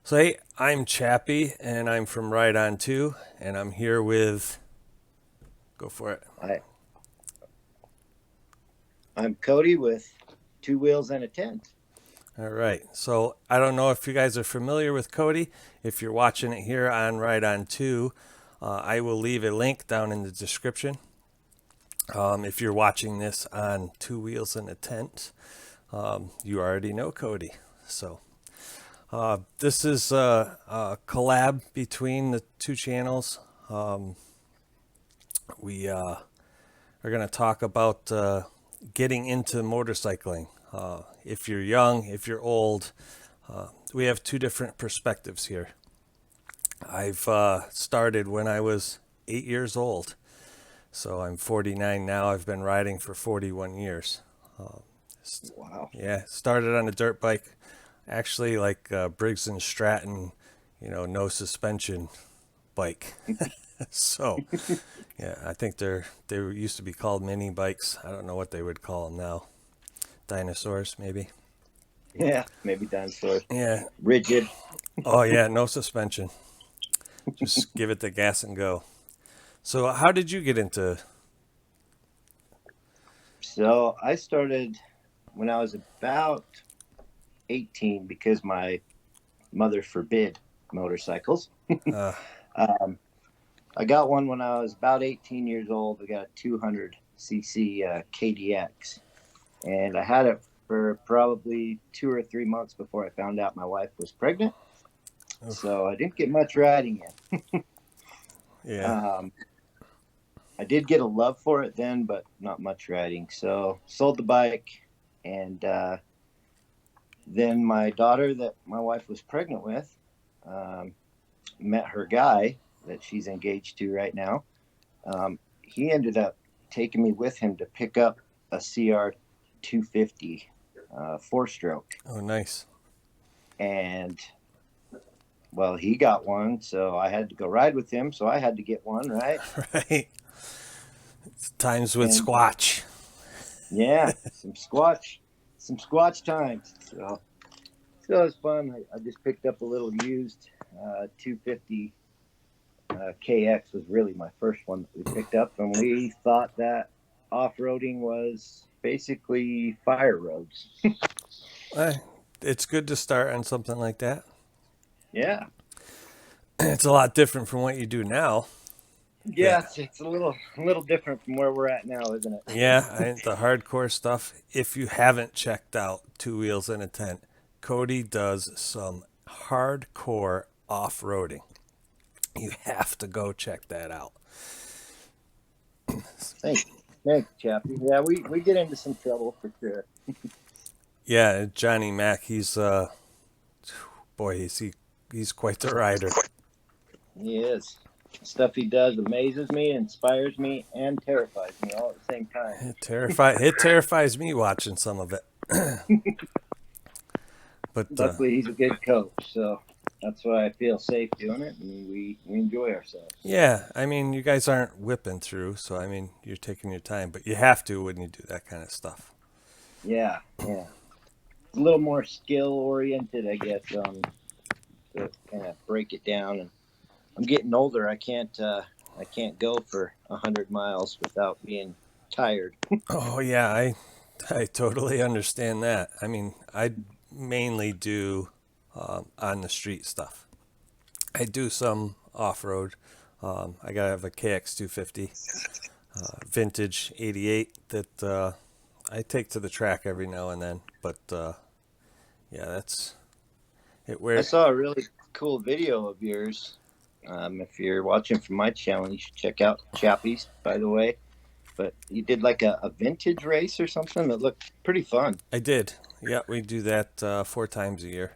So hey, I'm Chappie, and I'm from Ride On 2, and I'm here with. Go for it. I I'm Cody with two wheels and a tent. All right. So I don't know if you guys are familiar with Cody. If you're watching it here on Ride On 2, I will leave a link down in the description. If you're watching this on Two Wheels and a Tent, you already know Cody. So this is a collab between the two channels. We are going to talk about getting into motorcycling. If you're young, if you're old, we have two different perspectives here. I've started when I was 8 years old, so I'm 49 now. I've been riding for 41 years. Wow. Yeah, started on a dirt bike, actually like Briggs and Stratton, no suspension bike. So yeah, I think they used to be called mini bikes. I don't know what they would call them now. Dinosaurs, maybe. Yeah, maybe dinosaurs. Yeah. Rigid. Oh yeah, no suspension. Just give it the gas and go. So how did you get into? So I started when I was about 18 because my mother forbid motorcycles. Uh, Um, I got one when I was about 18 years old. I got a 200cc KDX, and I had it for probably 2 or 3 months before I found out my wife was pregnant. oof, So I didn't get much riding in. yeah. Um, I did get a love for it then, but not much riding. So sold the bike, and then my daughter that my wife was pregnant with um, met her guy that she's engaged to right now. He ended up taking me with him to pick up a CR 250 four stroke, Oh, nice. and well, he got one, so I had to go ride with him. So I had to get one, right? Right. Times with And Squatch. yeah, some squatch times. So it was fun. I just picked up a little used 250 KX was really my first one that we picked up, and we thought that off-roading was basically fire roads. Eh, it's good to start on something like that. Yeah, It's a lot different from what you do now. yeah, That it's a little different from where we're at now, isn't it? Yeah, the hardcore stuff. If you haven't checked out Two Wheels in a Tent, Cody does some hardcore off roading. You have to go check that out. Thanks, thanks, Chappie. Yeah, we get into some trouble for sure. Yeah, Johnny Mac, boy, he's quite the rider. He is. The stuff he does amazes me, inspires me, and terrifies me all at the same time. It terrifies me watching some of it. But Luckily, he's a good coach, so that's why I feel safe doing it, and we enjoy ourselves. yeah, I mean, you guys aren't whipping through, so I mean, you're taking your time, but you have to when you do that kind of stuff. Yeah, yeah. It's a little more skill oriented, I guess, to kind of break it down. And I'm getting older. I can't go for 100 miles without being tired. Oh yeah, I totally understand that. I mean, I mainly do on the street stuff. I do some off road. I gotta have a KX 250 vintage '88 that I take to the track every now and then. But yeah, that's it. I Where saw a really cool video of yours. If you're watching from my channel, you should check out Chappie's, by the way. But you did like a vintage race or something that looked pretty fun. I did. Yeah, we do that 4 times a year.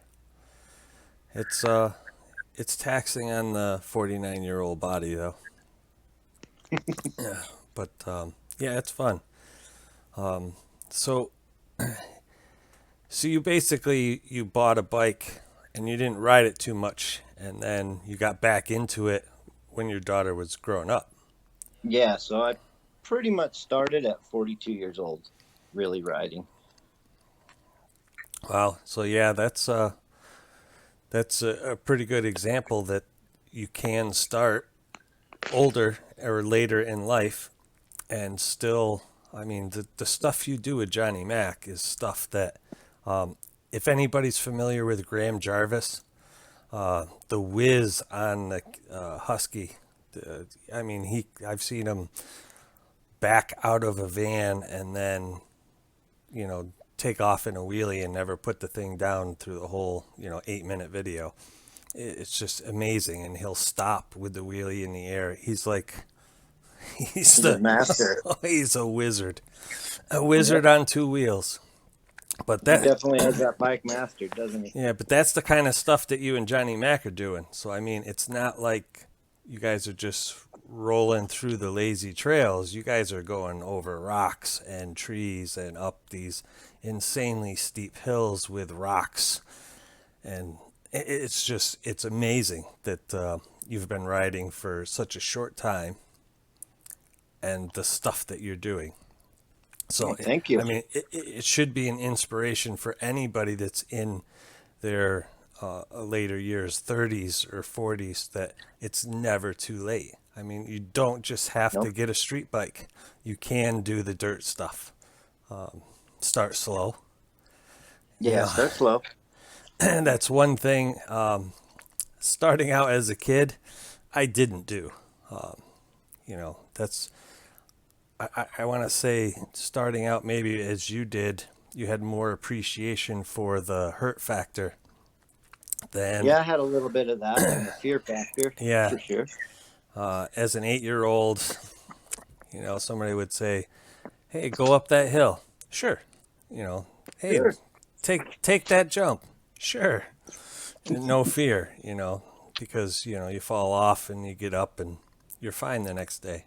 It's uh, it's taxing on the 49-year-old body though. Yeah, but yeah, it's fun. Um, so so you basically you bought a bike and you didn't ride it too much, and then you got back into it when your daughter was growing up. Yeah, so I pretty much started at 42 years old, really riding. Wow. So yeah, That's a pretty good example that you can start older or later in life and still, I mean, the stuff you do with Johnny Mac is stuff that, if anybody's familiar with Graham Jarvis, the whiz on the Husky, I mean, I've seen him back out of a van and then, take off in a wheelie and never put the thing down through the whole, 8-minute video. It's just amazing. And he'll stop with the wheelie in the air. He's like, He's a master. he's a wizard. A wizard on two wheels. But He that, definitely has that bike mastered, doesn't he? yeah, but that's the kind of stuff that you and Johnny Mac are doing. So, I mean, it's not like you guys are just rolling through the lazy trails. You guys are going over rocks and trees and up these insanely steep hills with rocks. And it's amazing that you've been riding for such a short time and the stuff that you're doing. So, Thank you. I mean, it should be an inspiration for anybody that's in their later years, 30s or 40s, that it's never too late. I mean, you don't just have to Nope. get a street bike. You can do the dirt stuff. Start slow. Yeah, Yeah. start slow. And that's one thing. Starting out as a kid, I didn't do. That's, I want to say, starting out maybe as you did, you had more appreciation for the hurt factor than, Yeah, I had a little bit of that and the fear factor yeah, for sure. as an 8-year-old, somebody would say, "Hey, go up that hill." Sure. Hey, Sure. take that jump. Sure. No fear, because you fall off and you get up and you're fine the next day.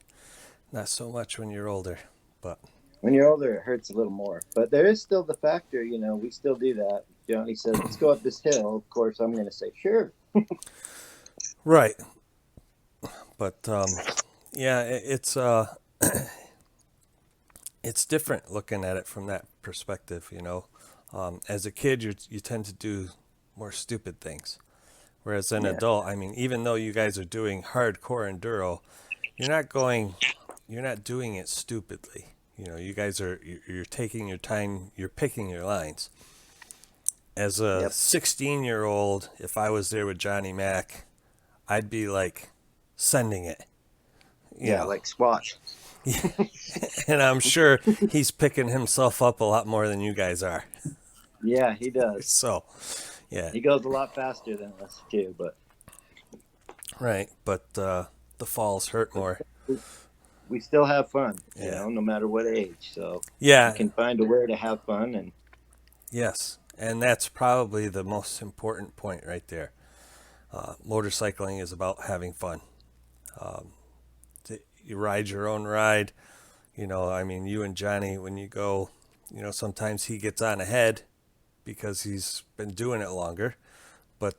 Not so much when you're older, but When you're older, it hurts a little more. But there is still the factor, we still do that. Johnny says, let's go up this hill. Of course, I'm going to say, sure. right. But yeah, it's different looking at it from that perspective. As a kid, you tend to do more stupid things, whereas an Yeah. adult, I mean, even though you guys are doing hardcore enduro, you're not doing it stupidly. You guys you're taking your time, you're picking your lines. As a Yep. 16-year-old, if I was there with Johnny Mac, I'd be like sending it. Yeah, like squash. And I'm sure he's picking himself up a lot more than you guys are. Yeah, he does. So, yeah, He goes a lot faster than us, too. But right. But the falls hurt more. we still have fun, Yeah. no matter what age. So Yeah. you can find a way to have fun. And Yes. And that's probably the most important point right there. Motorcycling is about having fun. You ride your own ride. I mean, you and Johnny, when you go, sometimes he gets on ahead because he's been doing it longer, but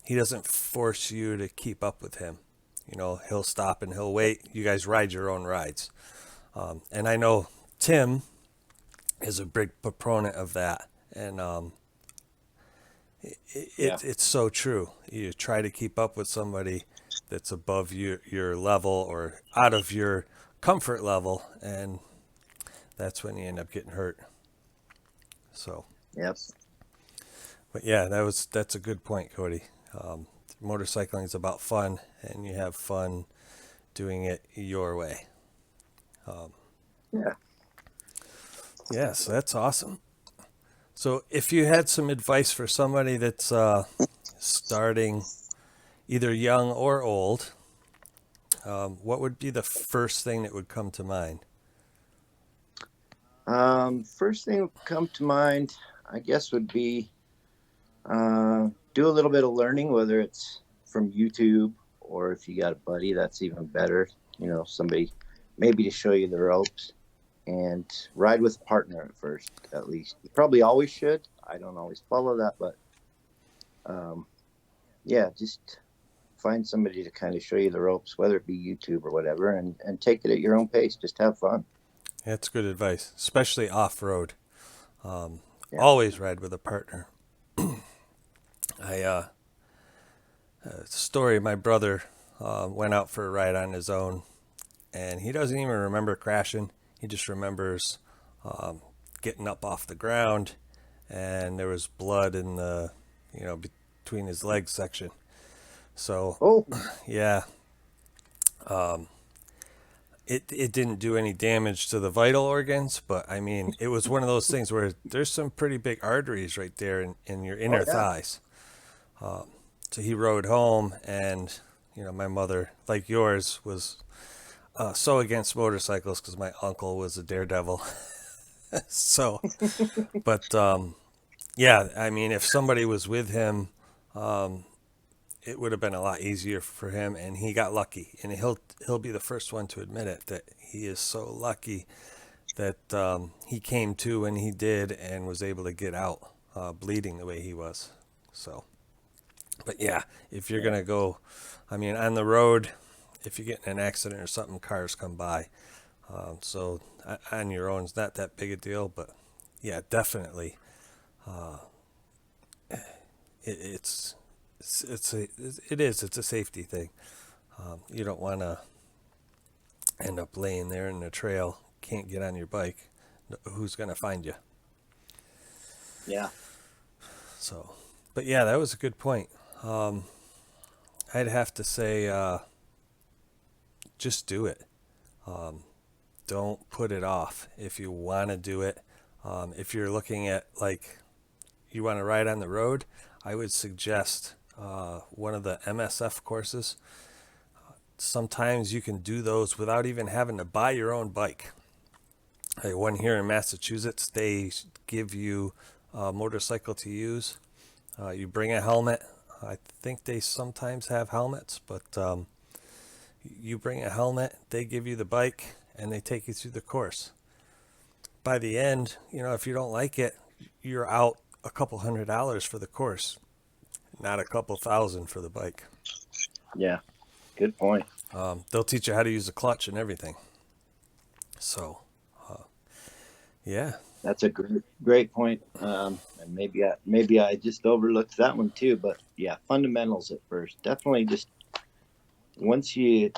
he doesn't force you to keep up with him. He'll stop and he'll wait. You guys ride your own rides. And I know Tim is a big proponent of that. And Yeah. it's so true. You try to keep up with somebody that's above your level or out of your comfort level, and that's when you end up getting hurt. So, yep. but yeah, that's a good point, Cody. Motorcycling is about fun, and you have fun doing it your way. Yeah. Yes, that's awesome. So, if you had some advice for somebody that's starting either young or old, what would be the first thing that would come to mind? First thing that would come to mind, I guess, would be do a little bit of learning, whether it's from YouTube or if you got a buddy, that's even better. Somebody maybe to show you the ropes, and ride with a partner at first, at least. You probably always should. I don't always follow that, but yeah, just find somebody to kind of show you the ropes, whether it be YouTube or whatever, and take it at your own pace. Just have fun. That's good advice, especially off road. Yeah. Always ride with a partner. I story. My brother went out for a ride on his own, and he doesn't even remember crashing. He just remembers getting up off the ground, and there was blood in the, between his legs section. So, Oh, yeah, it didn't do any damage to the vital organs, but I mean, it was one of those things where there's some pretty big arteries right there in your oh inner yeah. thighs. So he rode home, and my mother, like yours, was so against motorcycles because my uncle was a daredevil. So, but yeah, I mean, if somebody was with him, it would have been a lot easier for him, and he got lucky, and he'll be the first one to admit it, that he is so lucky that he came to when he did and was able to get out bleeding the way he was. So, but yeah, if you're Yeah. gonna go, I mean, on the road, if you get in an accident or something, cars come by. So on your own, it's not that big a deal, but yeah, definitely, it, it's it's a safety thing. You don't want to end up laying there in the trail, can't get on your bike. Who's gonna find you? Yeah. So, but yeah, that was a good point. Um, I'd have to say, just do it. Um, don't put it off if you want to do it. If you're looking at, like, you want to ride on the road, I would suggest one of the MSF courses. Sometimes you can do those without even having to buy your own bike. Like one here in Massachusetts, they give you a motorcycle to use. You bring a helmet. I think they sometimes have helmets, but you bring a helmet, they give you the bike, and they take you through the course. By the end, if you don't like it, you're out a couple $100 for the course, not a couple thousand for the bike. Yeah. Good point. They'll teach you how to use a clutch and everything. So, yeah, That's a great point. And maybe I just overlooked that one too. But yeah, fundamentals at first. Definitely just once you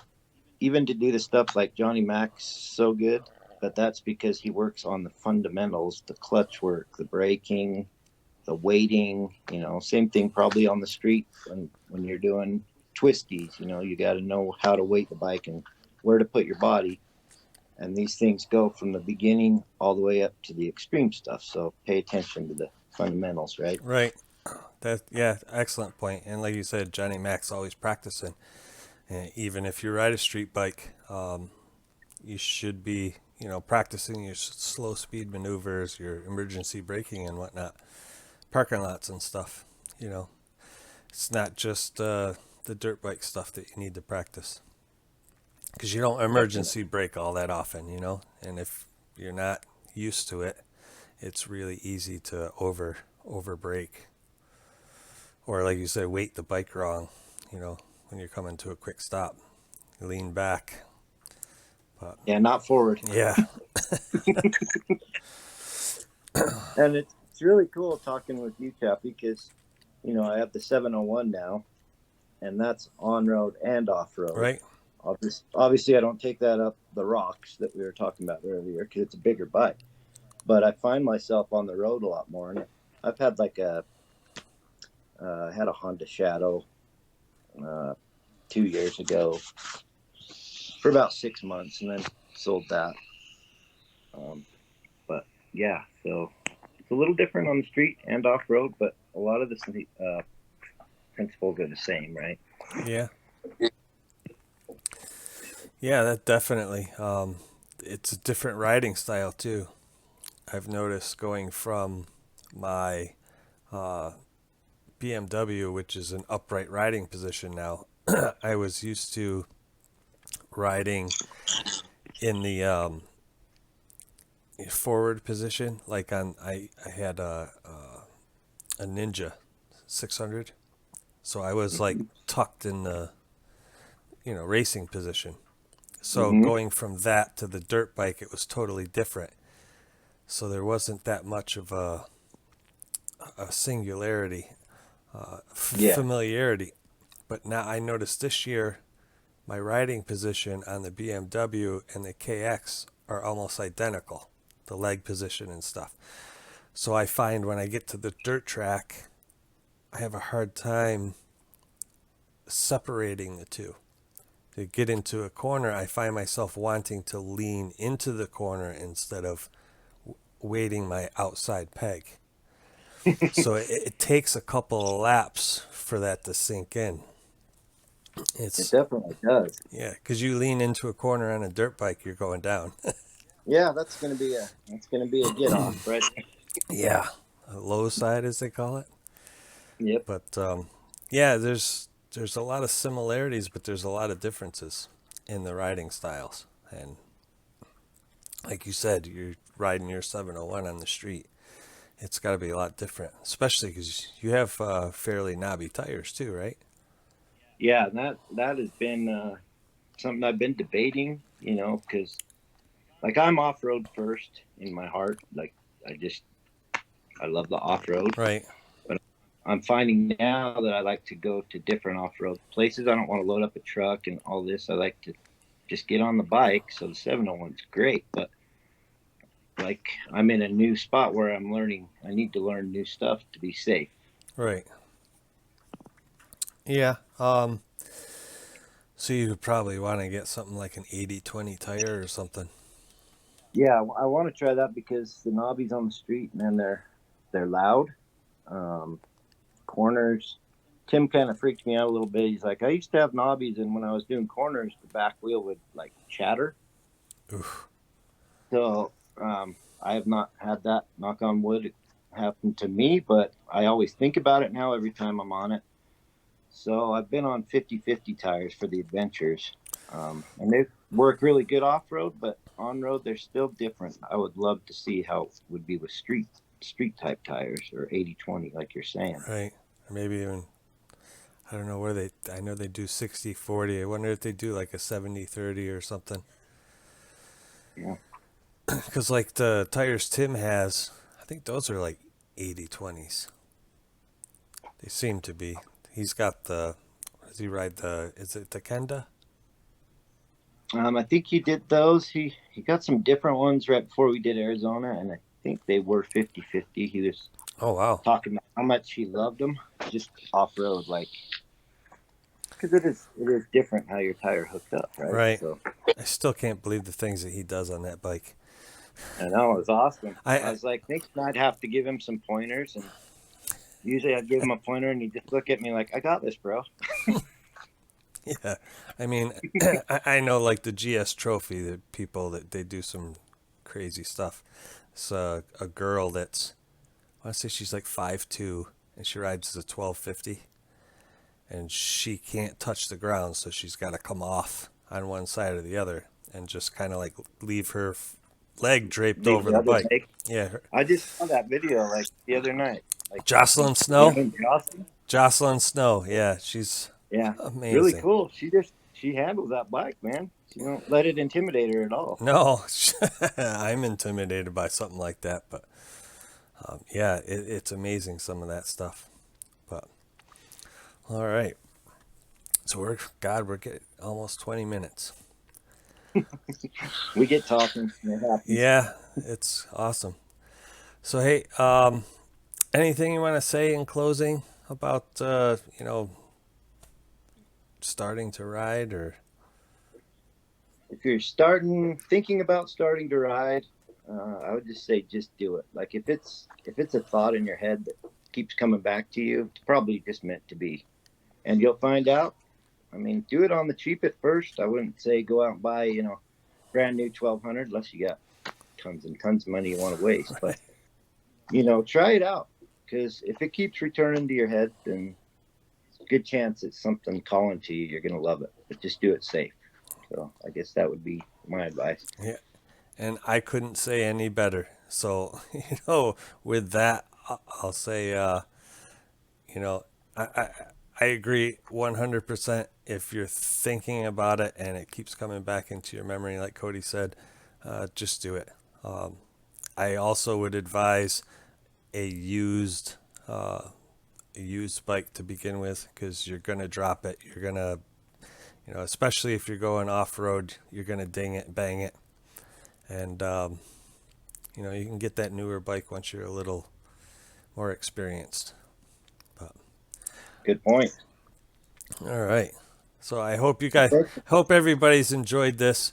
even to do the stuff like Johnny Mac's so good, but that's because he works on the fundamentals, the clutch work, the braking, the weighting. Same thing probably on the street when you're doing twisties. You got to know how to weight the bike and where to put your body. And these things go from the beginning all the way up to the extreme stuff. So pay attention to the fundamentals, right? right. Yeah, excellent point. And like you said, Johnny Mac's always practicing. And even if you ride a street bike, you should be, practicing your slow speed maneuvers, your emergency braking and whatnot, parking lots and stuff. You know, it's not just the dirt bike stuff that you need to practice, because you don't Definitely. emergency brake all that often, and if you're not used to it, it's really easy to over brake, or like you said, weight the bike wrong, when you're coming to a quick stop, lean back. But Yeah, not forward. yeah, And it's really cool talking with you, Chappie, because I have the 701 now, and that's on road and off road. right, Obviously, I don't take that up the rocks that we were talking about earlier because it's a bigger bike. But I find myself on the road a lot more, and I've had had a Honda Shadow 2 years ago for about 6 months, and then sold that. But yeah, so it's a little different on the street and off road, but a lot of the principles are the same, right? yeah, yeah, that definitely. It's a different riding style too. I've noticed going from my uh, BMW, which is an upright riding position now. I was used to riding in the forward position, like I had a Ninja 600, so I was like tucked in the racing position. So Mm-hmm. going from that to the dirt bike, it was totally different. So there wasn't that much of a singularity, Yeah. familiarity. But now I noticed this year my riding position on the BMW and the KX are almost identical, the leg position and stuff. So I find when I get to the dirt track, I have a hard time separating the two. To get into a corner, I find myself wanting to lean into the corner instead of weighting my outside peg. So it takes a couple of laps for that to sink in. It It's definitely does. Yeah, because you lean into a corner on a dirt bike, you're going down. Yeah, that's gonna be a get off, right? Yeah, a low side as they call it. Yep. But yeah, there's a lot of similarities, but there's a lot of differences in the riding styles. And like you said, you're riding your 701 on the street. It's got to be a lot different, especially because you have fairly knobby tires too, right? Yeah, and that has been something I've been debating, because like I'm off road first in my heart. Like I just I love the off road. Right. But I'm finding now that I like to go to different off road places. I don't want to load up a truck and all this. I like to just get on the bike. So the 701's great, but like I'm in a new spot where I'm learning. I need to learn new stuff to be safe. Right. Yeah. So you would probably want to get something like an 80/20 tire or something. Yeah, I want to try that because the knobbies on the street, man, they're loud. Um, Corners. Tim kind of freaked me out a little bit. He's like, I used to have knobbies, and when I was doing corners, the back wheel would like chatter. Oof. So I have not had that, knock on wood, happen to me, but I always think about it now every time I'm on it. So I've been on 50/50 tires for the adventures, and they work really good off road, but on road they're still different. I would love to see how it would be with street type tires or 80/20, like you're saying. Right. Or maybe even, I don't know I know they do 60/40. I wonder if they do like a 70/30 or something. Yeah. Because like the tires Tim has, I think those are like 80/20s. They seem to be. He's got does he ride is it the Kenda? I think he did those. He got some different ones right before we did Arizona, and I think they were 50/50. He was Oh, wow. talking about how much he loved them just off road, like because it is different how your tire hooked up, right? Right. So I still can't believe the things that he does on that bike. I know it was awesome. I I was like thinking I'd have to give him some pointers, and usually I'd give him a pointer, and he'd just look at me like, "I got this, bro." Yeah. I mean, I know like the GS Trophy, the people that they do some crazy stuff. It's a girl that's, I want to say she's like 5'2", and she rides a 1250, and she can't touch the ground, so she's got to come off on one side or the other and just kind of like leave her leg draped Leave over the the other bike. leg. Yeah. I just saw that video like the other night. Like Jocelyn Snow. Jocelyn? Jocelyn Snow. Yeah, she's Yeah, really amazing. cool. She handles that bike, man. She don't let it intimidate her at all. No, I'm intimidated by something like that, but yeah, it's amazing some of that stuff. But all right, so we're getting almost 20 minutes. We get talking. It happens. Yeah, it's awesome. So hey, anything you want to say in closing about starting to ride or? If you're thinking about starting to ride, I would just say just do it. Like if it's a thought in your head that keeps coming back to you, it's probably just meant to be, and you'll find out. I mean, do it on the cheap at first. I wouldn't say go out and buy brand new 1200 unless you got tons and tons of money you want to waste. But try it out, because if it keeps returning to your head, then it's a good chance it's something calling to you. You're gonna love it, but just do it safe. So I guess that would be my advice. Yeah, and I couldn't say any better. So with that, I'll say, I I agree 100%. If you're thinking about it and it keeps coming back into your memory, like Cody said, just do it. I also would advise a used a used bike to begin with, because you're going to drop it. You're going to, especially if you're going off road, you're going to ding it, bang it. And, you can get that newer bike once you're a little more experienced. But, Good point. all right. So I hope hope everybody's enjoyed this.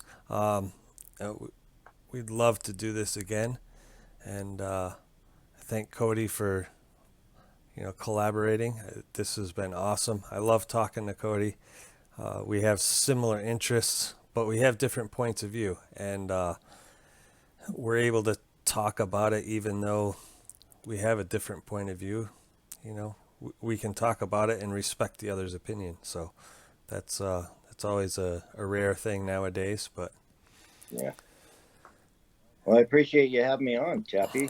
We'd love to do this again. And I thank Cody for, collaborating. This has been awesome. I love talking to Cody. We have similar interests, but we have different points of view. And we're able to talk about it even though we have a different point of view. We can talk about it and respect the other's opinion. So that's always a rare thing nowadays. But yeah. Well, I appreciate you having me on, Chappie.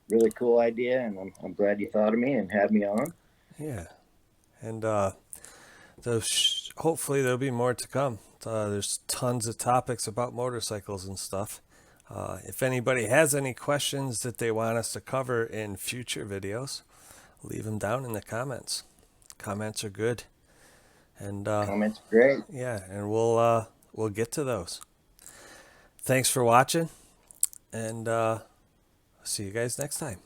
Really cool idea, and I'm glad you thought of me and had me on. Yeah, and hopefully there'll be more to come. There's tons of topics about motorcycles and stuff. If anybody has any questions that they want us to cover in future videos, leave them down in the comments. Comments are good, and Comments are great. Yeah, and we'll get to those. Thanks for watching, and see you guys next time.